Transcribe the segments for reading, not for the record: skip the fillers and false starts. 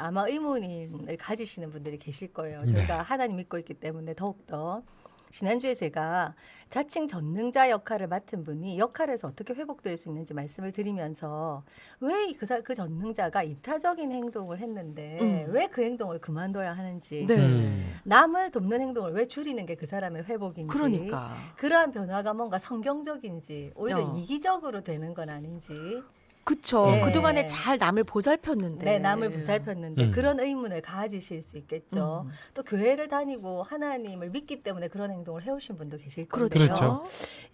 아마 의문을 가지시는 분들이 계실 거예요. 저희가 하나님 믿고 있기 때문에 더욱더. 지난주에 제가 자칭 전능자 역할을 맡은 분이 역할에서 어떻게 회복될 수 있는지 말씀을 드리면서 왜 그 전능자가 이타적인 행동을 했는데 왜 그 행동을 그만둬야 하는지 네. 남을 돕는 행동을 왜 줄이는 게 그 사람의 회복인지 그러니까. 그러한 변화가 뭔가 성경적인지 오히려 어. 이기적으로 되는 건 아닌지 그쵸. 예. 그동안에 잘 남을 보살폈는데. 네, 남을 보살폈는데 그런 의문을 가지실 수 있겠죠. 또 교회를 다니고 하나님을 믿기 때문에 그런 행동을 해오신 분도 계실 건데요. 그렇죠.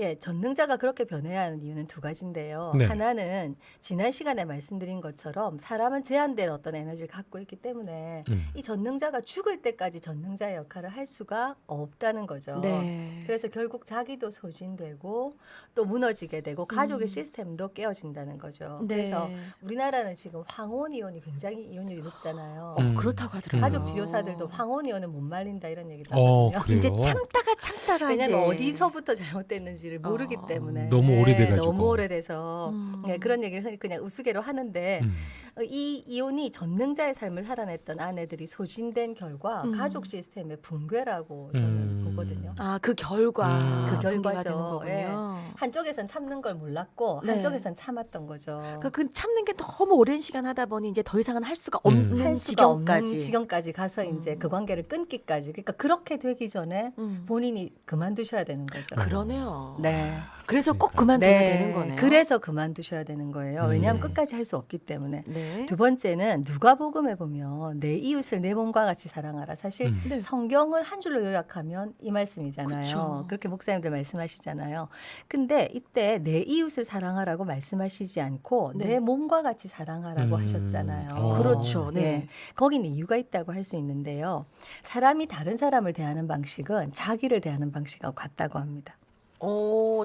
예, 전능자가 그렇게 변해야 하는 이유는 두 가지인데요. 네. 하나는 지난 시간에 말씀드린 것처럼 사람은 제한된 어떤 에너지를 갖고 있기 때문에 이 전능자가 죽을 때까지 전능자의 역할을 할 수가 없다는 거죠. 네. 그래서 결국 자기도 소진되고 또 무너지게 되고 가족의 시스템도 깨어진다는 거죠. 네. 그래서 우리나라는 지금 황혼 이혼이 굉장히 이혼율이 높잖아요. 그렇다고 하더라고요. 가족 치료사들도 황혼 이혼은 못 말린다 이런 얘기도 어, 하거든요. 그래요? 이제 참다가 왜냐하면 이제 어디서부터 잘못됐는지를 모르기 때문에 너무 오래돼가지고. 너무 오래돼서 음. 네, 그런 얘기를 그냥 우스개로 하는데 이 이혼이 전능자의 삶을 살아냈던 아내들이 소진된 결과 가족 시스템의 붕괴라고 저는 보거든요. 아, 그 결과 그 붕괴가 결과죠. 되는 거군요. 한쪽에선 참는 걸 몰랐고 네. 한쪽에선 참았던 거죠. 그러니까 그 참는 게 너무 오랜 시간 하다 보니 이제 더 이상은 할 수가 없는 할 수가 없는 지경까지. 지경까지 가서 이제 그 관계를 끊기까지. 그러니까 그렇게 되기 전에 본인이 그만두셔야 되는 거죠. 그러네요. 네. 그래서 꼭 그만둬야 되는 거네요. 그래서 그만두셔야 되는 거예요. 왜냐하면 끝까지 할 수 없기 때문에. 네. 두 번째는 누가복음에 보면 내 이웃을 내 몸과 같이 사랑하라. 사실 네. 성경을 한 줄로 요약하면 이 말씀이잖아요. 그쵸. 그렇게 목사님들 말씀하시잖아요. 근데 이때 내 이웃을 사랑하라고 말씀하시지 않고 네. 내 몸과 같이 사랑하라고 하셨잖아요. 어. 그렇죠. 네. 네. 거기는 이유가 있다고 할 수 있는데요. 사람이 다른 사람을 대하는 방식은 자기를 대하는 방식하고 같다고 합니다.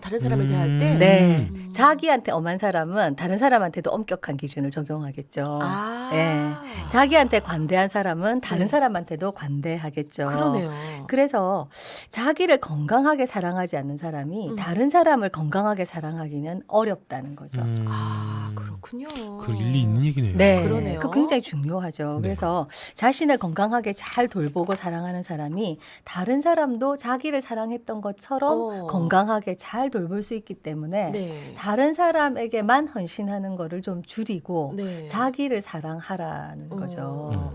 다른 사람을 대할 때. 네. 자기한테 엄한 사람은 다른 사람한테도 엄격한 기준을 적용하겠죠. 아. 예. 자기한테 관대한 사람은 다른 네. 사람한테도 관대하겠죠. 그러네요. 그래서 자기를 건강하게 사랑하지 않는 사람이 다른 사람을 건강하게 사랑하기는 어렵다는 거죠. 아, 그렇군요. 그 일리 있는 얘기네요. 네, 그러네요. 그 굉장히 중요하죠. 네. 그래서 자신을 건강하게 잘 돌보고 사랑하는 사람이 다른 사람도 자기를 사랑했던 것처럼 건강하게 잘 돌볼 수 있기 때문에 네. 다른 사람에게만 헌신하는 거를 좀 줄이고 네. 자기를 사랑하라는 거죠.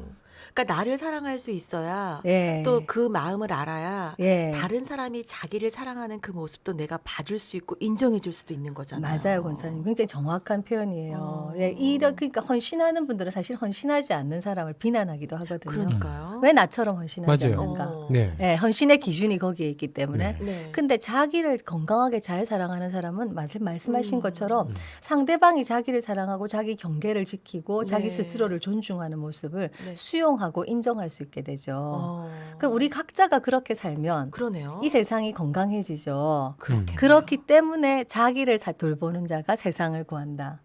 그러니까 나를 사랑할 수 있어야 예. 또 그 마음을 알아야 예. 다른 사람이 자기를 사랑하는 그 모습도 내가 봐줄 수 있고 인정해 줄 수도 있는 거잖아요. 맞아요, 권사님. 굉장히 정확한 표현이에요. 예, 그러니까 헌신하는 분들은 사실 헌신하지 않는 사람을 비난하기도 하거든요. 그러니까요. 왜 나처럼 헌신하지 맞아요. 않는가? 네. 예, 헌신의 기준이 거기에 있기 때문에. 네. 근데 자기를 건강하게 잘 사랑하는 사람은 말씀하신 것처럼 상대방이 자기를 사랑하고 자기 경계를 지키고 자기 네. 스스로를 존중하는 모습을 네. 수용하고 인정할 수 있게 되죠. 그럼 그럼 우리 각자가 그렇게 살면 그러네요. 이 세상이 건강해지죠. 그렇겠네요. 그렇기 때문에 자기를 돌보는 자가 세상을 구한다.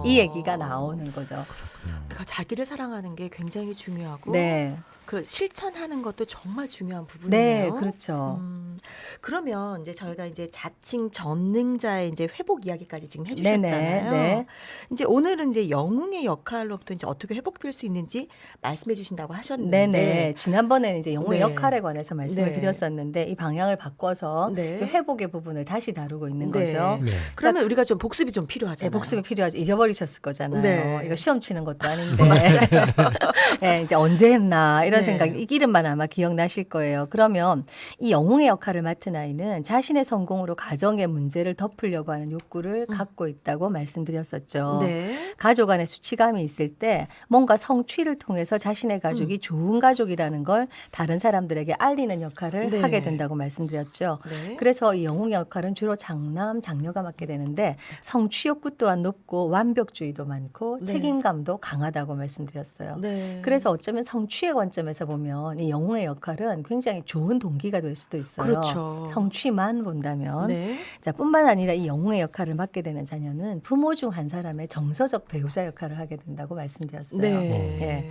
이 얘기가 나오는 거죠. 그러니까 자기를 사랑하는 게 굉장히 중요하고 네. 그 실천하는 것도 정말 중요한 네, 부분이에요. 그렇죠. 그러면 이제 저희가 이제 자칭 전능자의 이제 회복 이야기까지 지금 해주셨잖아요. 네. 이제 오늘은 이제 영웅의 역할로부터 이제 어떻게 회복될 수 있는지 말씀해 주신다고 하셨는데, 네네. 지난번에는 이제 영웅의 네. 역할에 관해서 말씀을 네. 드렸었는데 이 방향을 바꿔서 네. 지금 회복의 부분을 다시 다루고 있는 네. 거죠. 네. 그러면 우리가 좀 복습이 좀 네, 필요하잖아요. 복습이 필요하죠. 잊어버리셨을 거잖아요. 네. 이거 시험 치는 것도 아닌데. 네, 이제 언제 했나 이런 네. 생각, 이 이름만 아마 기억나실 거예요. 그러면 이 영웅의 역할을 맡은 아이는 자신의 성공으로 가정의 문제를 덮으려고 하는 욕구를 갖고 있다고 말씀드렸었죠. 네. 가족 안에 수치감이 있을 때 뭔가 성취를 통해서 자신의 가족이 좋은 가족이라는 걸 다른 사람들에게 알리는 역할을 네. 하게 된다고 말씀드렸죠. 네. 그래서 이 영웅의 역할은 주로 장남, 장녀가 맡게 되는데 성취 욕구 또한 높고 완벽주의도 많고 네. 책임감도 강하다고 말씀드렸어요. 네. 그래서 어쩌면 성취의 관점에서 보면 이 영웅의 역할은 굉장히 좋은 동기가 될 수도 있어요. 그렇죠. 성취만 본다면. 네. 자, 뿐만 아니라 이 영웅의 역할을 맡게 되는 자녀는 부모 중 한 사람의 정서적 배우자 역할을 하게 된다고 말씀드렸어요. 네. 예.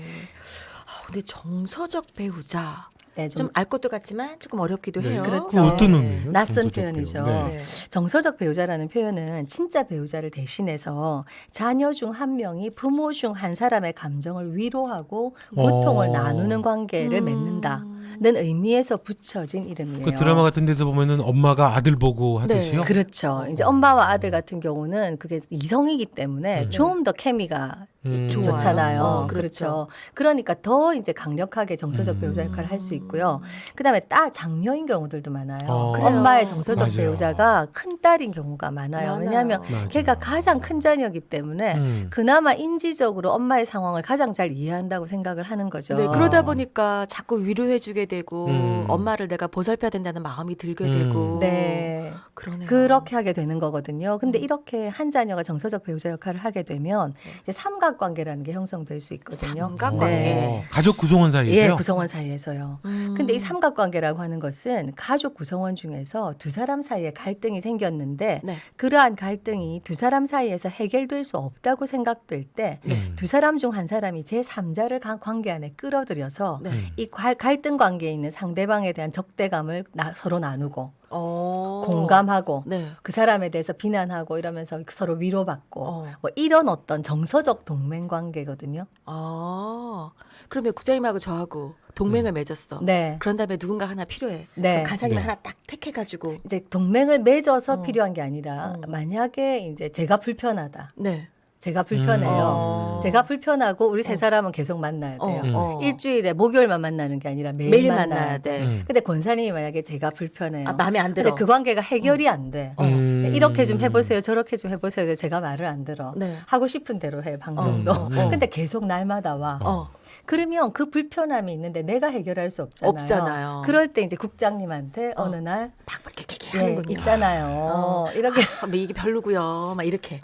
근데 정서적 배우자. 네, 좀 알 것도 같지만 조금 어렵기도 네. 해요. 그렇죠. 그 어떤 의미예요? 낯선 정서적 표현이죠. 배우. 네. 네. 정서적 배우자라는 표현은 진짜 배우자를 대신해서 자녀 중 한 명이 부모 중 한 사람의 감정을 위로하고 고통을 나누는 관계를 맺는다. 는 의미에서 붙여진 이름이에요. 그 드라마 같은 데서 보면은 엄마가 아들 보고 하듯이요. 그렇죠. 이제 엄마와 아들 같은 경우는 그게 이성이기 때문에 네. 좀 더 케미가 좋아요. 좋잖아요. 그렇죠. 그렇죠. 그러니까 더 이제 강력하게 정서적 배우자 역할을 할 수 있고요. 그다음에 장녀인 경우들도 많아요. 그래요. 엄마의 정서적 맞아요. 배우자가 큰 딸인 경우가 많아요. 왜냐하면 맞아요. 걔가 가장 큰 자녀이기 때문에 그나마 인지적으로 엄마의 상황을 가장 잘 이해한다고 생각을 하는 거죠. 네, 그러다 보니까 자꾸 위로해주게 되고 음. 엄마를 내가 보살펴야 된다는 마음이 들게 되고 네. 그러네요. 그렇게 하게 되는 거거든요. 근데 이렇게 한 자녀가 정서적 배우자 역할을 하게 되면 이제 삼각관계라는 게 형성될 수 있거든요. 삼각관계. 네. 가족 구성원 사이에서요. 예, 구성원 사이에서요. 근데 이 삼각관계라고 하는 것은 가족 구성원 중에서 두 사람 사이에 갈등이 생겼는데 네. 그러한 갈등이 두 사람 사이에서 해결될 수 없다고 생각될 때 두 사람 중 한 사람이 제3자를 관계 안에 끌어들여서 네. 이 갈등 관계에 있는 상대방에 대한 적대감을 서로 나누고 공감하고 네. 그 사람에 대해서 비난하고 이러면서 서로 위로받고 뭐 이런 어떤 정서적 동맹 관계거든요. 그러면 국장님하고 저하고 동맹을 맺었어. 네. 그런 다음에 누군가 하나 필요해. 네. 그럼 간사님 네. 하나 딱 택해가지고. 이제 동맹을 맺어서 어. 필요한 게 아니라 만약에 이제 제가 불편하다. 네. 제가 불편해요. 제가 불편하고 우리 세 사람은 계속 만나야 돼요. 일주일에 목요일만 만나는 게 아니라 매일 만나야 돼. 근데 권사님이 만약에 제가 불편해요. 마음에 안 들어. 근데 그 관계가 해결이 안 돼. 이렇게 좀 해보세요. 저렇게 좀 해보세요. 제가 말을 안 들어. 네. 하고 싶은 대로 해 방송도. 근데 계속 날마다 와. 그러면 그 불편함이 있는데 내가 해결할 수 없잖아요. 그럴 때 이제 국장님한테 어느 날 팍팍 예, 하는군요. 있잖아요. 이렇게 뭐 이게 별로고요. 막 이렇게.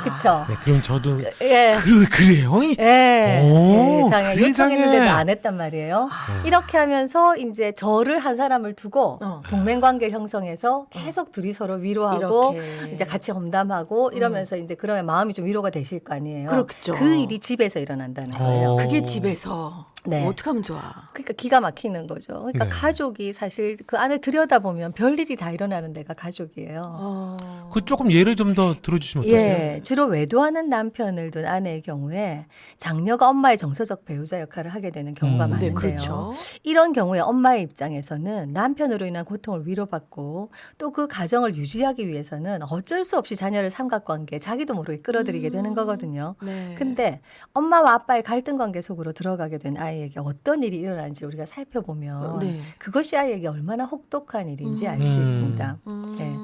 그쵸. 네, 그럼 저도 예. 그래요? 예, 오, 세상에 세상에. 요청했는데도 안 했단 말이에요. 이렇게 하면서 이제 저를 한 사람을 두고 동맹 관계 형성해서 계속 둘이 서로 위로하고 이렇게. 이제 같이 험담하고 이러면서 이제 그러면 마음이 좀 위로가 되실 거 아니에요. 그렇죠. 그 일이 집에서 일어난다는 거예요. 그게 집에서 네. 어떻게 하면 좋아? 그러니까 기가 막히는 거죠. 그러니까 네. 가족이 사실 그 안을 들여다보면 별일이 다 일어나는 데가 가족이에요. 그 조금 예를 좀 더 들어주시면 어떠세요? 예, 주로 외도하는 남편을 둔 아내의 경우에 장녀가 엄마의 정서적 배우자 역할을 하게 되는 경우가 많은데요. 네, 그렇죠. 이런 경우에 엄마의 입장에서는 남편으로 인한 고통을 위로받고 또 그 가정을 유지하기 위해서는 어쩔 수 없이 자녀를 삼각관계, 자기도 모르게 끌어들이게 되는 거거든요. 네. 근데 엄마와 아빠의 갈등 관계 속으로 들어가게 된 아이에게 어떤 일이 일어나는지 우리가 살펴보면 네. 그것이 아이에게 얼마나 혹독한 일인지 알 수 있습니다. 네.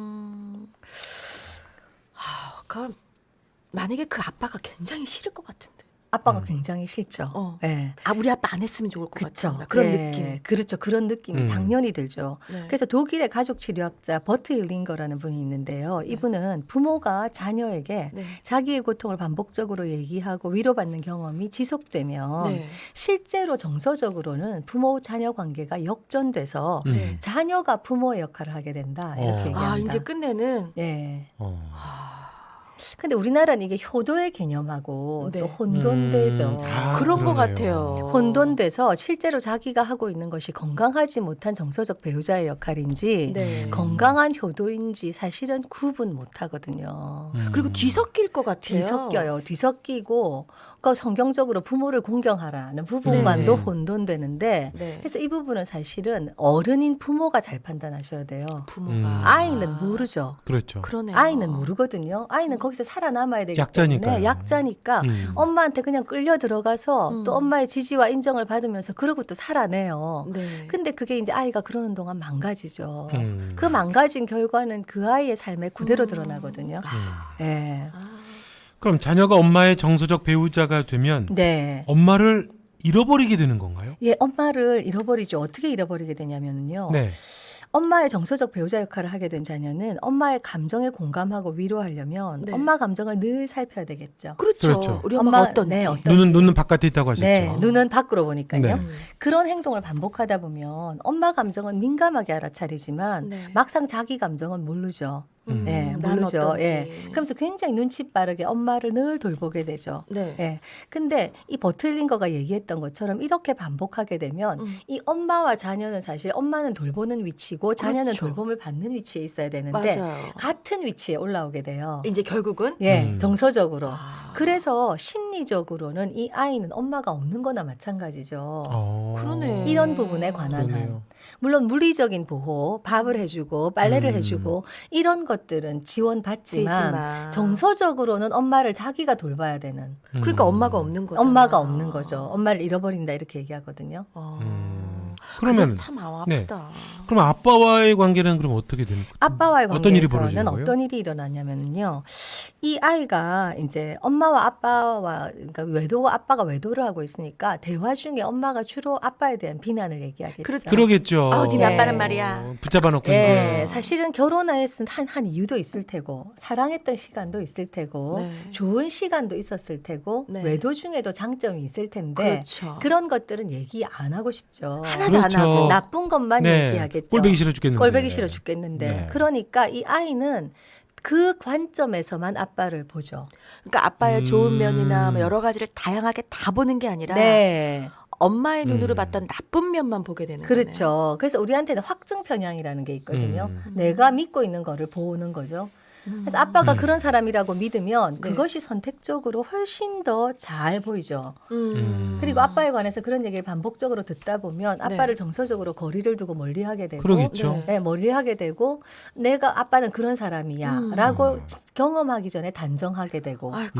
그럼 만약에 그 아빠가 굉장히 싫을 것 같은데. 아빠가 굉장히 싫죠. 네. 우리 아빠 안 했으면 좋을 것 그쵸. 같은 그런 예, 느낌. 그렇죠. 그런 느낌이 당연히 들죠. 네. 그래서 독일의 가족 치료학자 버트 일링거라는 분이 있는데요. 이분은 부모가 자녀에게 네. 자기의 고통을 반복적으로 얘기하고 위로받는 경험이 지속되면 네. 실제로 정서적으로는 부모 자녀 관계가 역전돼서 네. 자녀가 부모의 역할을 하게 된다. 이렇게 얘기합니다. 이제 끝내는. 예. 어. 근데 우리나라는 이게 효도의 개념하고 네. 또 혼돈되죠. 그런 것 그러네요. 같아요. 혼돈돼서 실제로 자기가 하고 있는 것이 건강하지 못한 정서적 배우자의 역할인지 네. 건강한 효도인지 사실은 구분 못 하거든요. 그리고 뒤섞일 것 같아요. 뒤섞여요. 뒤섞이고 그러니까 성경적으로 부모를 공경하라는 부분만도 네. 혼돈되는데 네. 그래서 이 부분은 사실은 어른인 부모가 잘 판단하셔야 돼요. 부모가 아이는 모르죠. 그렇죠. 그러네요. 아이는 모르거든요. 아이는 거기서 살아남아야 되기 때문에 약자니까요. 약자니까 엄마한테 그냥 끌려 들어가서 또 엄마의 지지와 인정을 받으면서 그러고 또 살아내요. 네. 근데 그게 이제 아이가 그러는 동안 망가지죠. 음. 그 망가진 결과는 그 아이의 삶에 그대로 드러나거든요. 네. 그럼 자녀가 엄마의 정서적 배우자가 되면 네. 엄마를 잃어버리게 되는 건가요? 예, 엄마를 잃어버리죠. 어떻게 잃어버리게 되냐면요. 네. 엄마의 정서적 배우자 역할을 하게 된 자녀는 엄마의 감정에 공감하고 위로하려면 네. 엄마 감정을 늘 살펴야 되겠죠. 그렇죠. 그렇죠. 우리 엄마가 엄마, 어떤지. 네, 어떤지. 눈은 바깥에 있다고 하셨죠. 네, 눈은 밖으로 보니까요. 네. 그런 행동을 반복하다 보면 엄마 감정은 민감하게 알아차리지만 네. 막상 자기 감정은 모르죠. 네, 난 모르죠. 어떤지. 예. 그러면서 굉장히 눈치 빠르게 엄마를 늘 돌보게 되죠. 네. 예. 근데 이 버틀링거가 얘기했던 것처럼 이렇게 반복하게 되면 이 엄마와 자녀는 사실 엄마는 돌보는 위치고 자녀는 그렇죠. 돌봄을 받는 위치에 있어야 되는데 맞아요. 같은 위치에 올라오게 돼요. 이제 결국은 예, 정서적으로. 아. 그래서 심리적으로는 이 아이는 엄마가 없는 거나 마찬가지죠. 그러네. 이런 부분에 관한 그러네요. 물론 물리적인 보호, 밥을 해주고 빨래를 음. 해주고 이런 것들은 지원받지만 되지만. 정서적으로는 엄마를 자기가 돌봐야 되는 그러니까 엄마가 없는 거죠. 엄마가 없는 거죠. 엄마를 잃어버린다 이렇게 얘기하거든요. 그러면 참 아프다. 그럼 아빠와의 관계는 그럼 어떻게 되는 거죠? 아빠와의 어떤 일이 관계에서는 벌어지는 거예요? 어떤 일이 일어나냐면요. 이 아이가 이제 엄마와 아빠와 그러니까 아빠가 외도를 하고 있으니까 대화 중에 엄마가 주로 아빠에 대한 비난을 얘기하겠죠. 그렇죠. 그러겠죠. 아우, 네 예. 아빠란 말이야. 붙잡아 놓고 예, 이제. 사실은 결혼했은 한 이유도 있을 테고 사랑했던 시간도 있을 테고 네. 좋은 시간도 있었을 테고 네. 외도 중에도 장점이 있을 텐데 그렇죠. 그런 것들은 얘기 안 하고 싶죠. 하나도 안 그렇죠. 하고. 나쁜 것만 네. 얘기하겠죠. 꼴보기 싫어 죽겠는데. 꼴보기 싫어 죽겠는데. 네. 그러니까 이 아이는 그 관점에서만 아빠를 보죠. 그러니까 아빠의 좋은 음. 면이나 뭐 여러 가지를 다양하게 다 보는 게 아니라 네. 엄마의 눈으로 봤던 나쁜 면만 보게 되는 거네요. 그렇죠. 그래서 우리한테는 확증 편향이라는 게 있거든요. 음. 내가 믿고 있는 거를 보는 거죠. 그래서 아빠가 음. 그런 사람이라고 믿으면 네. 그것이 선택적으로 훨씬 더 잘 보이죠. 그리고 음. 아빠에 관해서 그런 얘기를 반복적으로 듣다 보면 아빠를 정서적으로 거리를 두고 멀리하게 되고 그러겠죠. 네. 네, 멀리하게 되고 내가 아빠는 그런 사람이야 라고 경험하기 전에 단정하게 되고 아이고.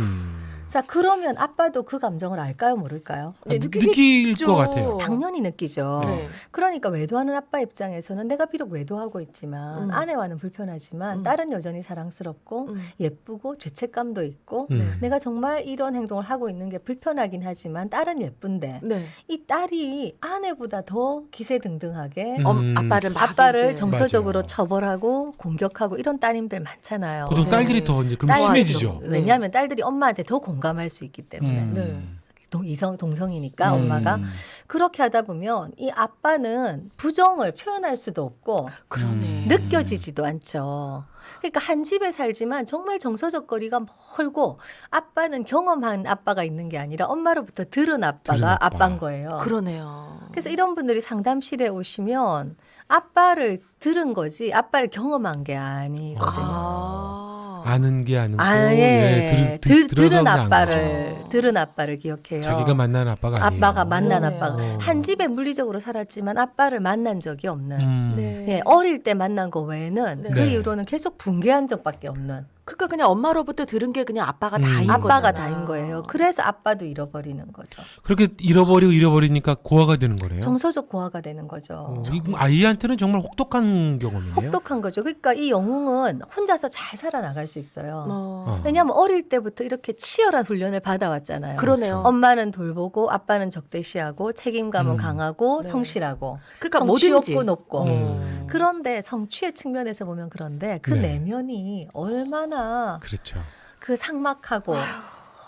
자 그러면 아빠도 그 감정을 알까요 모를까요? 네, 느낄 것 같아요. 당연히 느끼죠. 네. 그러니까 외도하는 아빠 입장에서는 내가 비록 외도하고 있지만 아내와는 불편하지만 딸은 여전히 사랑스럽고 예쁘고 죄책감도 있고 내가 정말 이런 행동을 하고 있는 게 불편하긴 하지만 딸은 예쁜데 네. 이 딸이 아내보다 더 기세등등하게 아빠를 막 아빠를 이제 정서적으로 맞아요. 처벌하고 공격하고 이런 따님들 많잖아요. 보통 네. 딸들이 더 이제 그럼 딸들도. 심해지죠. 왜냐하면 딸들이 엄마한테 더 공감할 수 있기 때문에 네. 동성이니까 엄마가 그렇게 하다 보면 이 아빠는 부정을 표현할 수도 없고 그러네. 느껴지지도 않죠. 그러니까 한 집에 살지만 정말 정서적 거리가 멀고 아빠는 경험한 아빠가 있는 게 아니라 엄마로부터 들은 아빠가 들은 아빠. 아빠인 거예요. 그러네요. 그래서 이런 분들이 상담실에 오시면 아빠를 들은 거지 아빠를 경험한 게 아니거든요. 아는 게 아니고 아예 들어서 들은 그냥 아빠를 거죠. 들은 아빠를 기억해요. 자기가 만난 아빠가 아니에요. 아빠가 만난 그러네요. 아빠가 한 집에 물리적으로 살았지만 아빠를 만난 적이 없는. 네. 예, 어릴 때 만난 거 외에는 네. 그 네. 이후로는 계속 붕괴한 적밖에 없는. 그러니까 그냥 엄마로부터 들은 게 그냥 아빠가 다인 아빠가 거잖아요. 다인 거예요. 그래서 아빠도 잃어버리는 거죠. 그렇게 잃어버리니까 고아가 되는 거네요. 정서적 고아가 되는 거죠. 이거 아이한테는 정말 혹독한 경험이네요. 혹독한 거죠. 그러니까 이 영웅은 혼자서 잘 살아나갈 수 있어요. 어. 왜냐하면 어릴 때부터 이렇게 치열한 훈련을 받아왔잖아요. 그러네요. 엄마는 돌보고 아빠는 적대시하고 책임감은 강하고 네. 성실하고 그러니까 성취욕도 뭐든지 높고 음. 그런데 성취의 측면에서 보면 그런데 그 네. 내면이 얼마나 그렇죠. 그 삭막하고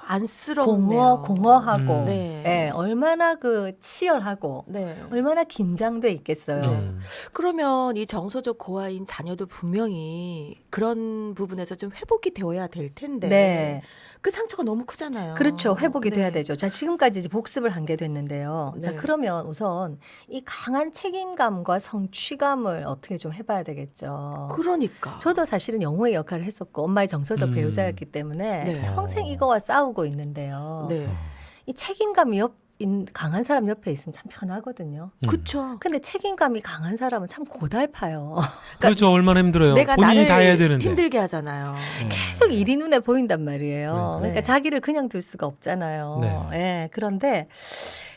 안쓰럽네요. 공허하고 네. 예, 얼마나 그 치열하고 네. 얼마나 긴장돼 있겠어요. 네. 그러면 이 정서적 고아인 자녀도 분명히 그런 부분에서 좀 회복이 되어야 될 텐데 네. 그 상처가 너무 크잖아요. 그렇죠. 회복이 네. 돼야 되죠. 자, 지금까지 이제 복습을 한 게 됐는데요. 자, 네. 그러면 우선 이 강한 책임감과 성취감을 어떻게 좀 해봐야 되겠죠. 그러니까. 저도 사실은 영웅의 역할을 했었고 엄마의 정서적 배우자였기 때문에 네. 평생 이거와 싸우고 있는데요. 네. 이 책임감이 강한 사람 옆에 있으면 참 편하거든요. 그렇죠. 근데 책임감이 강한 사람은 참 고달파요. 그렇죠. 얼마나 힘들어요. 내가 본인이 나를 다 해야 되는데. 힘들게 하잖아요. 계속 일이 눈에 보인단 말이에요. 네. 그러니까 네. 자기를 그냥 둘 수가 없잖아요. 네. 예, 그런데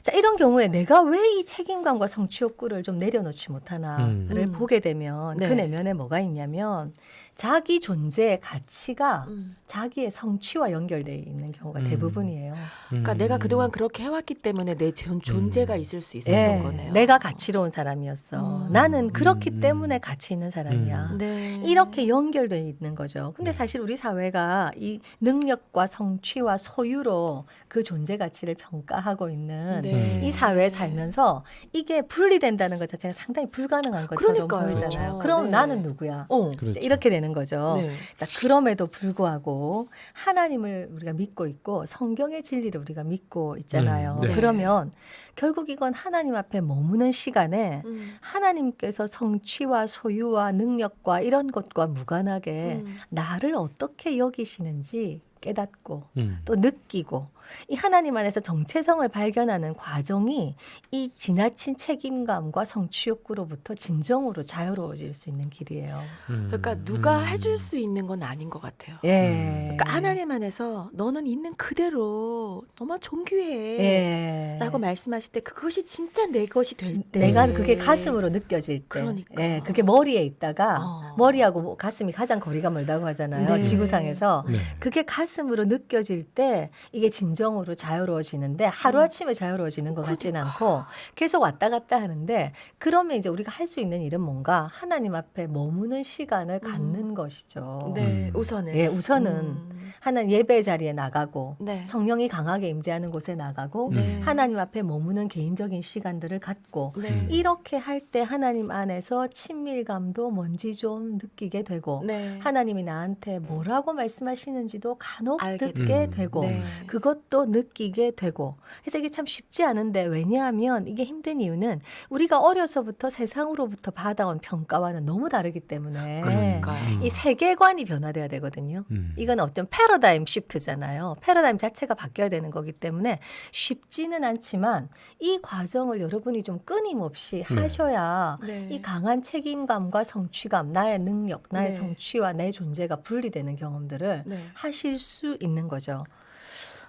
자, 이런 경우에 내가 왜 이 책임감과 성취 욕구를 좀 내려놓지 못하나를 보게 되면 네. 그 내면에 뭐가 있냐면 자기 존재의 가치가 자기의 성취와 연결되어 있는 경우가 대부분이에요. 그러니까 내가 그동안 그렇게 해왔기 때문에 내 존재가 있을 수 있었던 예, 거네요. 내가 가치로운 사람이었어. 나는 그렇기 때문에 가치 있는 사람이야. 네. 이렇게 연결되어 있는 거죠. 근데 사실 우리 사회가 이 능력과 성취와 소유로 그 존재 가치를 평가하고 있는 네. 네. 이 사회에 살면서 이게 분리된다는 것 자체가 상당히 불가능한 것처럼 그러니까요. 보이잖아요. 그럼 네. 나는 누구야? 그렇죠. 이렇게 되는 거죠. 네. 자, 그럼에도 불구하고 하나님을 우리가 믿고 있고 성경의 진리를 우리가 믿고 있잖아요. 네. 그러면 결국 이건 하나님 앞에 머무는 시간에 음. 하나님께서 성취와 소유와 능력과 이런 것과 무관하게 나를 어떻게 여기시는지 깨닫고 또 느끼고 이 하나님 안에서 정체성을 발견하는 과정이 이 지나친 책임감과 성취 욕구로부터 진정으로 자유로워질 수 있는 길이에요. 그러니까 누가 해줄 수 있는 건 아닌 것 같아요. 예. 그러니까 하나님 안에서 너는 있는 그대로 너만 존귀해. 예. 라고 말씀하실 때 그것이 진짜 내 것이 될 때. 내가 그게 가슴으로 느껴질 때. 그러니까. 예, 그게 머리에 있다가 머리하고 뭐 가슴이 가장 거리가 멀다고 하잖아요. 네. 지구상에서. 네. 그게 가슴으로 느껴질 때 이게 진정으로 자유로워지는데 하루아침에 자유로워지는 것 같지는 않고 계속 왔다 갔다 하는데 그러면 이제 우리가 할 수 있는 일은 뭔가 하나님 앞에 머무는 시간을 갖는 것이죠. 네, 우선은. 예, 우선은 하나님 예배 자리에 나가고 네. 성령이 강하게 임재하는 곳에 나가고 네. 하나님 앞에 머무는 개인적인 시간들을 갖고 네. 이렇게 할 때 하나님 안에서 친밀감도 뭔지 좀 느끼게 되고 네. 하나님이 나한테 뭐라고 말씀하시는지도 간혹 알게 듣게 되고. 되고 네. 그것도 느끼게 되고 그래서 이게 참 쉽지 않은데 왜냐하면 이게 힘든 이유는 우리가 어려서부터 세상으로부터 받아온 평가와는 너무 다르기 때문에 그러니까요. 이 세계관이 변화돼야 되거든요. 이건 어떤 패러다임 시프트잖아요. 패러다임 자체가 바뀌어야 되는 거기 때문에 쉽지는 않지만 이 과정을 여러분이 좀 끊임없이 하셔야 네. 이 강한 책임감과 성취감, 나의 능력, 나의 네. 성취와 내 존재가 분리되는 경험들을 네. 하실 수 있는 거죠.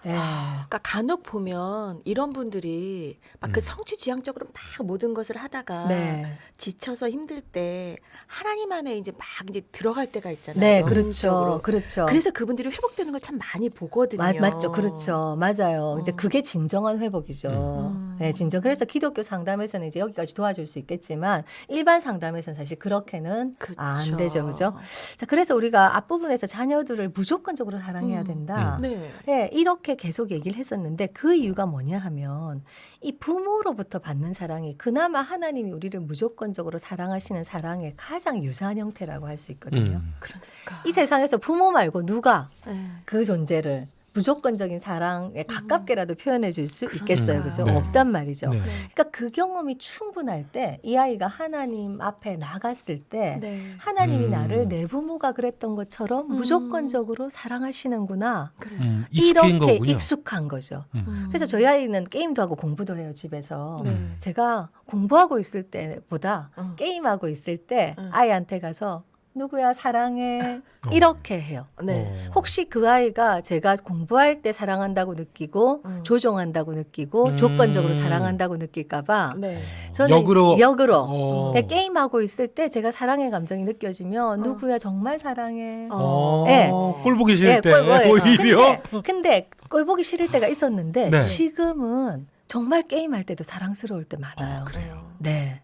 예. 그러니까 간혹 보면 이런 분들이 막 그 성취지향적으로 막 모든 것을 하다가 네. 지쳐서 힘들 때 하나님 안에 이제 막 이제 들어갈 때가 있잖아요. 네, 영적으로. 그렇죠. 그렇죠. 그래서 그분들이 회복되는 걸 참 많이 보거든요. 맞죠. 그렇죠. 맞아요. 이제 그게 진정한 회복이죠. 네, 진정. 그래서 기독교 상담에서는 이제 여기까지 도와줄 수 있겠지만 일반 상담에서는 사실 그렇게는 그쵸. 안 되죠. 그죠? 자, 그래서 우리가 앞부분에서 자녀들을 무조건적으로 사랑해야 된다. 네. 네, 이렇게 계속 얘기를 했었는데 그 이유가 뭐냐 하면 이 부모로부터 받는 사랑이 그나마 하나님이 우리를 무조건적으로 사랑하시는 사랑의 가장 유사한 형태라고 할 수 있거든요. 그러니까. 이 세상에서 부모 말고 누가 네. 그 존재를 무조건적인 사랑에 가깝게라도 표현해 줄 수 있겠어요. 그죠? 네. 없단 말이죠. 네. 그러니까 그 경험이 충분할 때 이 아이가 하나님 앞에 나갔을 때 네. 하나님이 나를 내 부모가 그랬던 것처럼 무조건적으로 사랑하시는구나. 그래. 익숙한 이렇게 거군요. 익숙한 거죠. 음. 그래서 저희 아이는 게임도 하고 공부도 해요, 집에서. 네. 제가 공부하고 있을 때보다 게임하고 있을 때 아이한테 가서 누구야 사랑해 이렇게 해요. 네. 혹시 그 아이가 제가 공부할 때 사랑한다고 느끼고 조종한다고 느끼고 조건적으로 사랑한다고 느낄까봐 네. 저는 역으로 어. 게임하고 있을 때 제가 사랑의 감정이 느껴지면 누구야 정말 사랑해. 네. 꼴 보기 싫을 예, 때 예. 오히려 근데 꼴 보기 싫을 때가 있었는데 네. 지금은 정말 게임할 때도 사랑스러울 때 많아요. 그래요. 네.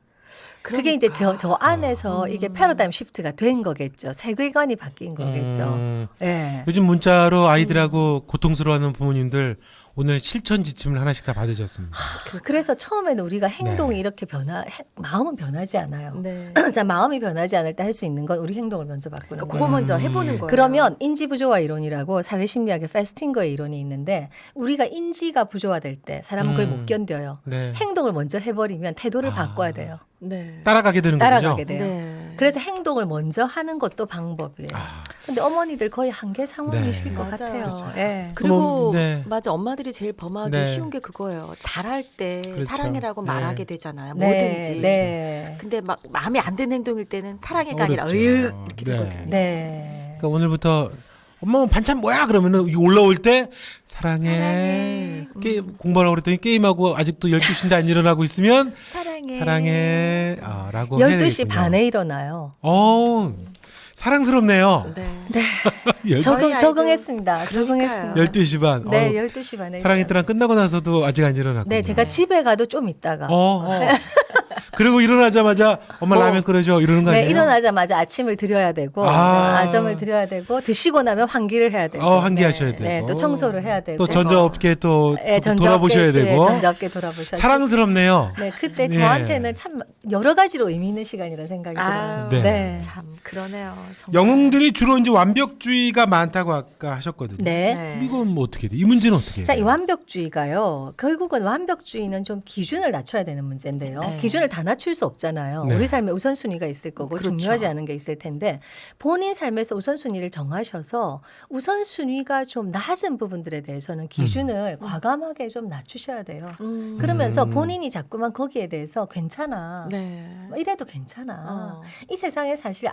그러니까. 그게 이제 저 안에서 이게 패러다임 시프트가 된 거겠죠. 세계관이 바뀐 거겠죠. 예. 요즘 문자로 아이들하고 고통스러워하는 부모님들 오늘 실천 지침을 하나씩 다 받으셨습니다. 그래서 처음에는 우리가 행동이 네. 이렇게 마음은 변하지 않아요. 네. 자, 마음이 변하지 않을 때 할 수 있는 건 우리 행동을 먼저 바꾸는 그러니까 거예요. 그거 먼저 해보는 거예요. 그러면 인지 부조화 이론이라고 사회심리학의 패스팅거의 이론이 있는데 우리가 인지가 부조화될 때 사람은 그걸 못 견뎌요. 네. 행동을 먼저 해버리면 태도를 바꿔야 돼요. 네. 따라가게 되는 거군요. 따라가게 돼요. 네. 그래서 행동을 먼저 하는 것도 방법이에요. 근데 어머니들 거의 한계 상황이실 네. 것 맞아요. 같아요. 그렇죠. 예. 그리고 네. 맞아 엄마들이 제일 범하기 네. 쉬운 게 그거예요. 잘할 때 그렇죠. 사랑해라고 네. 말하게 되잖아요. 네, 뭐든지. 네. 근데 막 마음에 안 드는 행동일 때는 사랑해가 아니라 어렵죠. 으 이렇게 네. 되거든요. 네. 그러니까 오늘부터 엄마 반찬 뭐야 그러면은 이게 올라올 때 사랑해. 사랑해. 게임 공부하라고 그랬더니 게임하고 아직도 12시인데 안 일어나고 있으면 사랑해. 사랑해. 라고 해야 12시 되겠군요. 반에 일어나요. 사랑스럽네요. 네. 12시, 적응했습니다. 적응했습니다. 12시 반. 네, 12시 반에. 사랑의 일어나요. 때랑 끝나고 나서도 아직 안 일어났고. 네, 제가 집에 가도 좀 있다가. 그리고 일어나자마자 엄마 뭐, 라면 끓여줘 이러는 거 네, 아니에요? 일어나자마자 아침을 드려야 되고 아점을 드려야 되고 드시고 나면 환기를 해야 되고 환기하셔야 되고. 네, 또 청소를 해야 되고 또 전자업계 또 네, 돌아보셔야 되고. 전자업계 돌아보셔야 되고. 사랑스럽네요. 네, 그때 네. 저한테는 참 여러 가지로 의미 있는 시간이라는 생각이 들어요. 아유, 네. 네. 참 그러네요. 정말. 영웅들이 주로 이제 완벽주의가 많다고 아까 하셨거든요. 네. 네. 이건 뭐 어떻게 돼? 이 문제는 어떻게 해요? 자, 이 완벽주의가요. 결국은 완벽주의는 좀 기준을 낮춰야 되는 문제인데요. 네. 기준을 다 낮출 수 없잖아요. 네. 우리 삶에 우선순위가 있을 거고 그렇죠. 중요하지 않은 게 있을 텐데 본인 삶에서 우선순위를 정하셔서 우선순위가 좀 낮은 부분들에 대해서는 기준을 과감하게 좀 낮추셔야 돼요. 그러면서 본인이 자꾸만 거기에 대해서 괜찮아. 네. 뭐 이래도 괜찮아. 어. 이 세상에 사실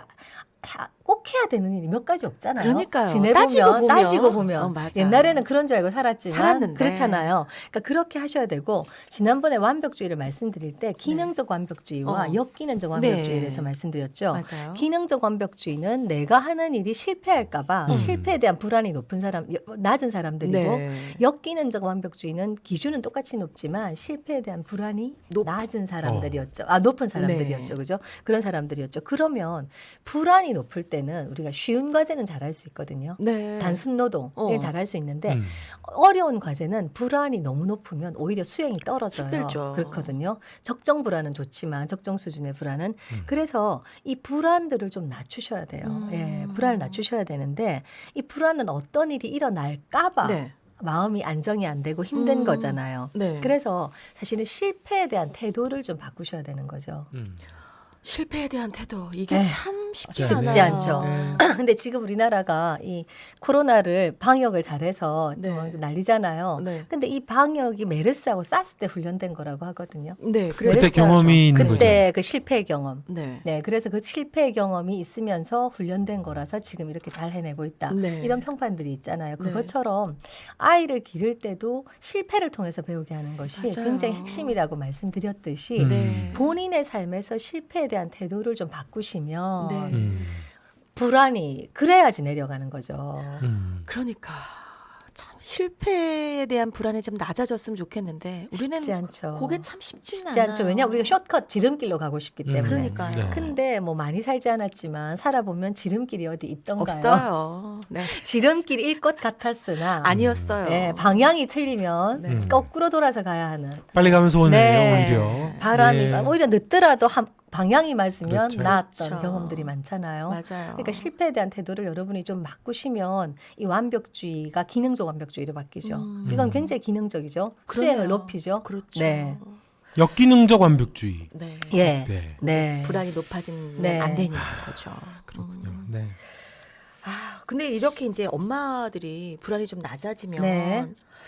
꼭 해야 되는 일이 몇 가지 없잖아요. 그러니까요. 지내보면 따지고 보면 어, 맞아요. 옛날에는 그런 줄 알고 살았지만 살았는데. 그렇잖아요. 그러니까 그렇게 하셔야 되고 지난번에 완벽주의를 말씀드릴 때 기능적 완벽주의와 역기능적 완벽주의에 네. 대해서 말씀드렸죠. 맞아요. 기능적 완벽주의는 내가 하는 일이 실패할까봐 실패에 대한 불안이 높은 사람, 낮은 사람들이고 네. 역기능적 완벽주의는 기준은 똑같이 높지만 실패에 대한 불안이 낮은 사람들이었죠. 높은 사람들이었죠. 네. 그죠? 그런 사람들이었죠. 그러면 불안이 높을 때는 우리가 쉬운 과제는 잘할 수 있거든요. 네. 단순 노동에 잘할 수 있는데 어려운 과제는 불안이 너무 높으면 오히려 수행이 떨어져요. 힘들죠. 그렇거든요. 적정 불안은 좋지만 적정 수준의 불안은 그래서 이 불안들을 좀 낮추셔야 돼요. 예, 불안을 낮추셔야 되는데 이 불안은 어떤 일이 일어날까봐 네. 마음이 안정이 안 되고 힘든 거잖아요. 네. 그래서 사실은 실패에 대한 태도를 좀 바꾸셔야 되는 거죠. 실패에 대한 태도 이게 네. 참 쉽지 쉽지 않아요. 않죠. 네. 근데 지금 우리나라가 이 코로나를 방역을 잘해서 네. 뭐 난리잖아요. 네. 근데 이 방역이 메르스하고 사스 때 훈련된 거라고 하거든요. 네. 그때 메르스하고 경험이 있는 그때 그 실패 경험. 네. 네, 그래서 그 실패 경험이 있으면서 훈련된 거라서 지금 이렇게 잘 해내고 있다. 네. 이런 평판들이 있잖아요. 네. 그것처럼 아이를 기를 때도 실패를 통해서 배우게 하는 것이 맞아요. 굉장히 핵심이라고 말씀드렸듯이 네. 본인의 삶에서 실패에 대한 태도를 좀 바꾸시면 네. 불안이 그래야지 내려가는 거죠. 그러니까 참 실패에 대한 불안이 좀 낮아졌으면 좋겠는데 우리는 쉽지 않죠. 그게 참 쉽지는 쉽지 않죠. 않아요. 왜냐 우리가 숏컷 지름길로 가고 싶기 때문에. 그러니까요. 네. 근데 뭐 많이 살지 않았지만 살아보면 지름길이 어디 있던가요? 없어요. 네. 지름길일 것 같았으나 아니었어요. 네, 방향이 틀리면 네. 거꾸로 돌아서 가야 하는 빨리 가면서 오네요 네. 오히려. 바람이 예. 오히려 늦더라도 방향이 맞으면 그렇죠. 나았던 그렇죠. 경험들이 많잖아요. 맞아요. 그러니까 실패에 대한 태도를 여러분이 좀 바꾸시면 이 완벽주의가 기능적 완벽주의로 바뀌죠. 이건 굉장히 기능적이죠. 그러네요. 수행을 높이죠. 그렇죠. 네. 역기능적 완벽주의. 네. 예. 네. 네. 불안이 높아지면 네. 안 되는 거죠. 그렇군요. 네. 아, 근데 이렇게 이제 엄마들이 불안이 좀 낮아지면 네.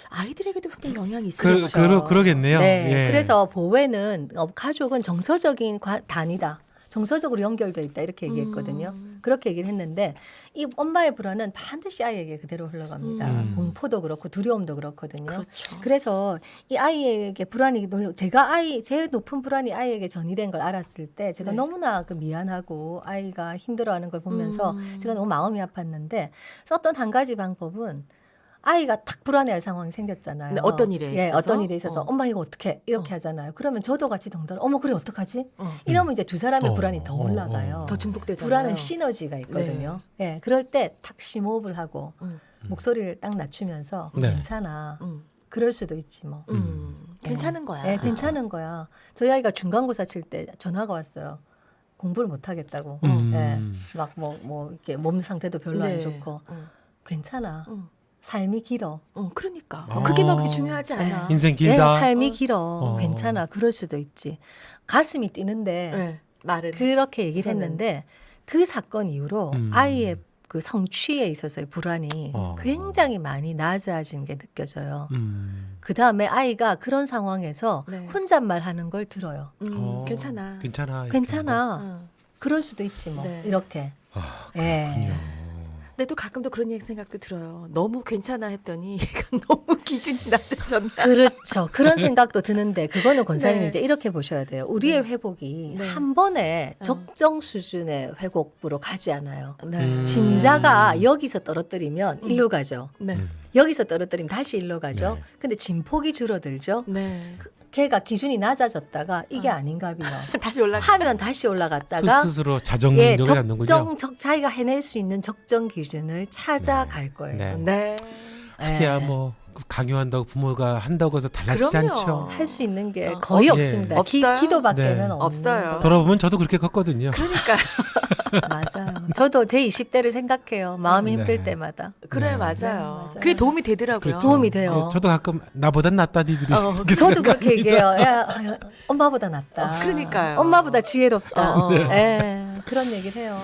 아이들에게도 분명 영향이 있어요. 그러겠네요. 네. 예. 그래서 보호는 가족은 정서적인 단위다. 정서적으로 연결돼 있다 이렇게 얘기했거든요. 그렇게 얘기를 했는데 이 엄마의 불안은 반드시 아이에게 그대로 흘러갑니다. 공포도 그렇고 두려움도 그렇거든요. 그렇죠. 그래서 이 아이에게 불안이 제가 제 높은 불안이 아이에게 전이된 걸 알았을 때 제가 네. 너무나 미안하고 아이가 힘들어하는 걸 보면서 제가 너무 마음이 아팠는데 썼던 한 가지 방법은 아이가 탁 불안해할 상황이 생겼잖아요. 네, 어떤 일에 예, 있어서? 어떤 일에 있어서 엄마 이거 어떻게 이렇게 하잖아요. 그러면 저도 같이 덩달아 어머 그래 어떡하지? 어. 이러면 이제 두 사람의 불안이 더 올라가요. 더 증폭되잖아요. 불안은 시너지가 있거든요. 예, 그럴 때 탁 심호흡을 하고 목소리를 딱 낮추면서 네. 괜찮아. 그럴 수도 있지 뭐. 괜찮은 거야. 예, 괜찮은 거야. 저희 아이가 중간고사 칠 때 전화가 왔어요. 공부를 못 하겠다고. 예, 막 뭐 이렇게 몸 상태도 별로 네. 안 좋고 괜찮아. 삶이 길어. 그러니까 그게 막 그렇게 중요하지 않아. 인생 예, 길다. 삶이 길어. 괜찮아. 그럴 수도 있지. 가슴이 뛰는데 네, 말은 그렇게 얘기를 우선은. 했는데 그 사건 이후로 아이의 그 성취에 있어서의 불안이 굉장히 많이 낮아진 게 느껴져요. 그 다음에 아이가 그런 상황에서 네. 혼잣말하는 걸 들어요. 괜찮아. 괜찮아. 이렇게. 괜찮아. 그럴 수도 있지 뭐. 네. 이렇게. 아, 예. 그렇군요. 근데 또 가끔 또 그런 생각도 들어요. 너무 괜찮아 했더니 얘가 너무 기준이 낮아졌나. 그렇죠. 그런 생각도 드는데 그거는 권사님 네. 이제 이렇게 보셔야 돼요. 우리의 회복이 네. 한 번에 적정 수준의 회복으로 가지 않아요. 네. 진자가 여기서 떨어뜨리면 일로 가죠. 네. 여기서 떨어뜨리면 다시 일로 가죠. 네. 근데 진폭이 줄어들죠. 네. 걔가 기준이 낮아졌다가 이게 아닌가 봐요. 다시 올라. 하면 다시 올라갔다가 스스로 자정 예, 능력을 갖는군요. 자기가 해낼 수 있는 적정 기준을 찾아갈 거예요. 네. 네. 하기야 뭐 강요한다고 부모가 한다고 해서 달라지지 그럼요. 않죠. 할 수 있는 게 어, 거의 예. 없습니다. 없어요? 기도밖에는 네. 없는 없어요. 거예요. 돌아보면 저도 그렇게 컸거든요. 그러니까 맞아요. 저도 제 20대를 생각해요. 마음이 네. 힘들 때마다. 그래 네. 맞아요. 네, 맞아요. 그게 도움이 되더라고요. 그렇죠. 도움이 돼요. 예, 저도 가끔 나보단 낫다 니들이. 저도 그렇게 얘기해요. 야, 엄마보다 낫다. 그러니까요. 엄마보다 지혜롭다. 어, 어. 예, 그런 얘기를 해요.